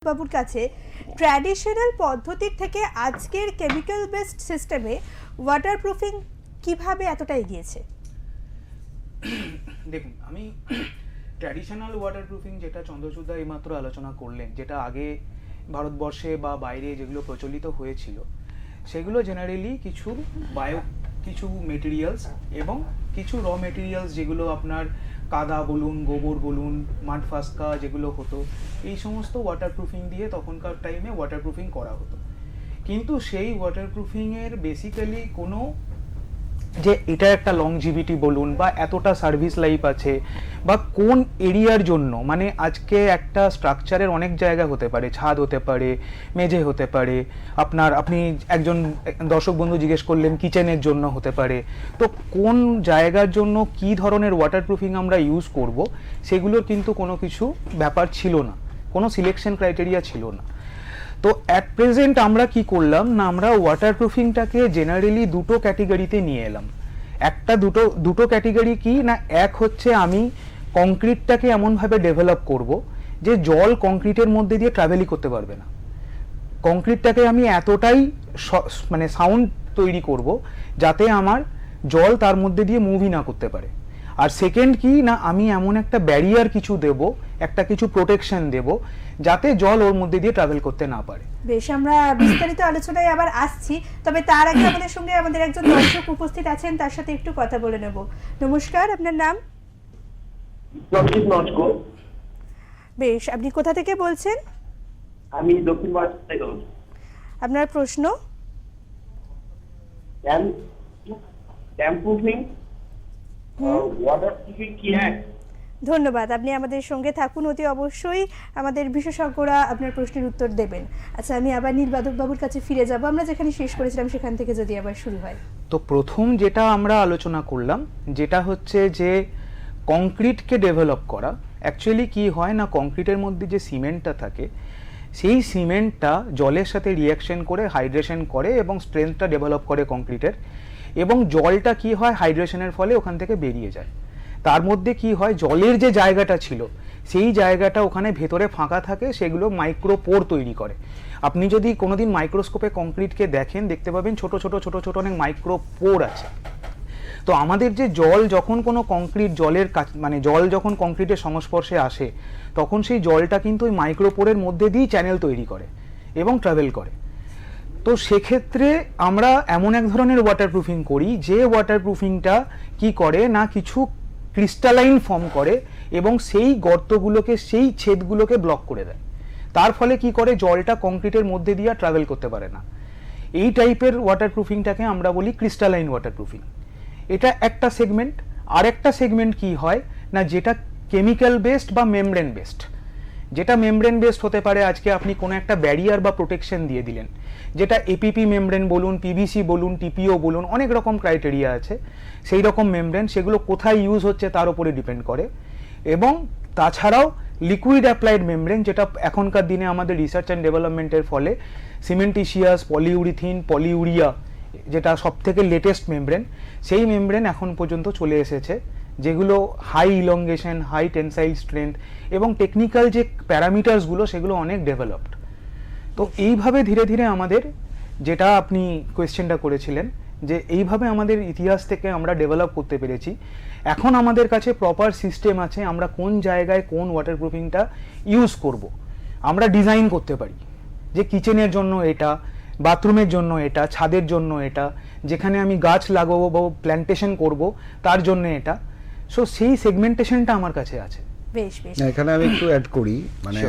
বাবুর কাছে ট্র্যাডিশনাল পদ্ধতির থেকে আজকের কেমিক্যাল বেসড সিস্টেমে ওয়াটারপ্রুফিং কিভাবে এতটা এগিয়েছে? দেখুন, আমি ট্র্যাডিশনাল ওয়াটারপ্রুফিং যেটা চন্দ্রচূড়দা এইমাত্র আলোচনা করলেন, যেটা আগে ভারতবর্ষে বা বাইরে যেগুলো প্রচলিত হয়েছিল, সেগুলো জেনারেলি কিছু মেটেরিয়ালস এবং কিছু র মেটেরিয়ালস, যেগুলো আপনার কাদা বলুন, গোবর বলুন, মাড ফাস্কা যেগুলো হতো, এই সমস্ত ওয়াটারপ্রুফিং দিয়ে তখনকার টাইমে ওয়াটারপ্রুফিং করা হতো। কিন্তু সেই ওয়াটারপ্রুফিংয়ের বেসিক্যালি কোনো যে এটা একটা লংজিভিটি বলুন বা এতটা সার্ভিস লাইফ আছে বা কোন এরিয়ার জন্য, মানে আজকে একটা স্ট্রাকচারের অনেক জায়গা হতে পারে, ছাদ হতে পারে, মেঝে হতে পারে, আপনি একজন দর্শক বন্ধু জিজ্ঞেস করলেন কিচেনের জন্য হতে পারে, তো কোন জায়গার জন্য কি ধরনের ওয়াটারপ্রুফিং আমরা ইউজ করব সেগুলোর কিন্তু কোনো কিছু ব্যাপার ছিল না, কোনো সিলেকশন ক্রাইটেরিয়া ছিল না। তো অ্যাট প্রেজেন্ট আমরা কি করলাম না, আমরা ওয়াটারপ্রুফিংটাকে জেনারেলি দুটো ক্যাটেগরিতে নিয়ে এলাম। দুটো ক্যাটেগরি কি না, এক হচ্ছে আমি কংক্রিটটাকে এমনভাবে ডেভেলপ করব যে জল কংক্রিটের মধ্যে দিয়ে ট্রাভেলই করতে পারবে না। কংক্রিটটাকে আমি এতটাই মানে সাউন্ড তৈরি করব যাতে আমার জল তার মধ্যে দিয়ে মুভই না করতে পারে। আর সেকেন্ড কি না, আমি এমন একটা ব্যারিয়ার কিছু দেব, একটা কিছু প্রোটেকশন দেব যাতে জল ওর মধ্যে দিয়ে ট্রাভেল করতে না পারে। বেশ, আমরা বিস্তারিত আলোচনায় আবার আসছি, তবে তার আগে আমাদের সঙ্গে আমাদের একজন দর্শক উপস্থিত আছেন, তার সাথে একটু কথা বলে নেব। নমস্কার, আপনার নাম? বেশ, আপনি কোথা থেকে বলছেন? আমি দক্ষিণ ভারত থেকে বলছি। আপনার প্রশ্ন? ট্যাম্পুফিং ওয়াটারপ্রুফিং কি এক? ধন্যবাদ, আপনি আমাদের সঙ্গে থাকুন, অতি অবশ্যই আমাদের বিশেষজ্ঞরা আপনার প্রশ্নের উত্তর দেবেন। আচ্ছা, আমি আবার নীলবাদক বাবুর কাছে ফিরে যাব, আমরা যেখানে শেষ করেছিলাম সেখান থেকে যদি আবার শুরু হয়। তো প্রথম যেটা আমরা আলোচনা করলাম, যেটা হচ্ছে যে কংক্রিটকে ডেভেলপ করা। অ্যাকচুয়ালি কি হয় না, কংক্রিটের মধ্যে যে সিমেন্টটা থাকে, সেই সিমেন্টটা জলের সাথে রিয়াকশন করে হাইড্রেশন করে এবং স্ট্রেংথটা ডেভেলপ করে কংক্রিটের, এবং জলটা কি হয় হাইড্রেশনের ফলে ওখান থেকে বেরিয়ে যায়। তার মধ্যে কি হয়, জলের যে জায়গাটা ছিল সেই জায়গাটা ওখানে ভেতরে ফাঁকা থাকে, সেগুলো মাইক্রোপোর তৈরি করে। আপনি যদি কোনোদিন মাইক্রোস্কোপে কংক্রিটকে দেখেন, দেখতে পাবেন ছোট ছোট ছোট ছোট অনেক মাইক্রোপোর আছে। তো আমাদের যে জল যখন কোনো কংক্রিট জলের মানে জল যখন কংক্রিটের সংস্পর্শে আসে, তখন সেই জলটা কিন্তু ওই মাইক্রোপোরের মধ্যে দিয়েই চ্যানেল তৈরি করে এবং ট্রাভেল করে। তো সেক্ষেত্রে আমরা এমন এক ধরনের ওয়াটারপ্রুফিং করি যে ওয়াটারপ্রুফিংটা কি করে না, কিছু ক্রিস্টালাইন ফর্ম করে এবং সেই গর্তগুলোকে, সেই ছেদগুলোকে ব্লক করে দেয়। তার ফলে কি করে, জলটা কংক্রিটের মধ্যে দিয়ে ট্রাভেল করতে পারে না। এই টাইপের ওয়াটারপ্রুফিংটাকে আমরা বলি ক্রিস্টালাইন ওয়াটারপ্রুফিং। এটা একটা সেগমেন্ট। আর একটা সেগমেন্ট কি হয় না, যেটা কেমিক্যাল বেসড বা মেমব্রেন বেসড। যেটা মেমব্রেন বেসড হতে পারে, আজকে আপনি কোনো একটা ব্যারিয়ার বা প্রোটেকশন দিয়ে দিলেন, যেটা এপিপি মেমব্রেন বলুন, পিভিসি বলুন, টিপিও বলুন, অনেক রকম ক্রাইটেরিয়া আছে। সেই রকম মেমব্রেন, সেগুলো কোথায় ইউজ হচ্ছে তার উপরে ডিপেন্ড করে। এবং তাছাড়াও লিকুইড অ্যাপ্লাইড মেমব্রেন, যেটা এখনকার দিনে আমাদের রিসার্চ অ্যান্ড ডেভেলপমেন্টের ফলে সিমেন্টিশিয়াস, পলিউরিথিন, পলিউরিয়া, যেটা সব থেকে লেটেস্ট মেমব্রেন, সেই মেমব্রেন এখন পর্যন্ত চলে এসেছে, যেগুলো high elongation, high tensile strength এবং টেকনিক্যাল যে প্যারামিটার্সগুলো সেগুলো অনেক ডেভেলপড। তো এইভাবে ধীরে ধীরে আমাদের, যেটা আপনি কোয়েশ্চেনটা করেছিলেন, যে এইভাবে আমাদের ইতিহাস থেকে আমরা ডেভেলপ করতে পেরেছি। এখন আমাদের কাছে প্রপার সিস্টেম আছে, আমরা কোন জায়গায় কোন ওয়াটারপ্রুফিংটা ইউজ করব আমরা ডিজাইন করতে পারি। যে কিচেনের জন্য এটা, বাথরুমের জন্য এটা, ছাদের জন্য এটা, যেখানে আমি গাছ লাগাবো বা প্ল্যান্টেশন করব তার জন্য এটা। সো সেই সেগমেন্টেশনটা আমার কাছে আছে। বেশ বেশ, এখানে আমি একটু অ্যাড করি, মানে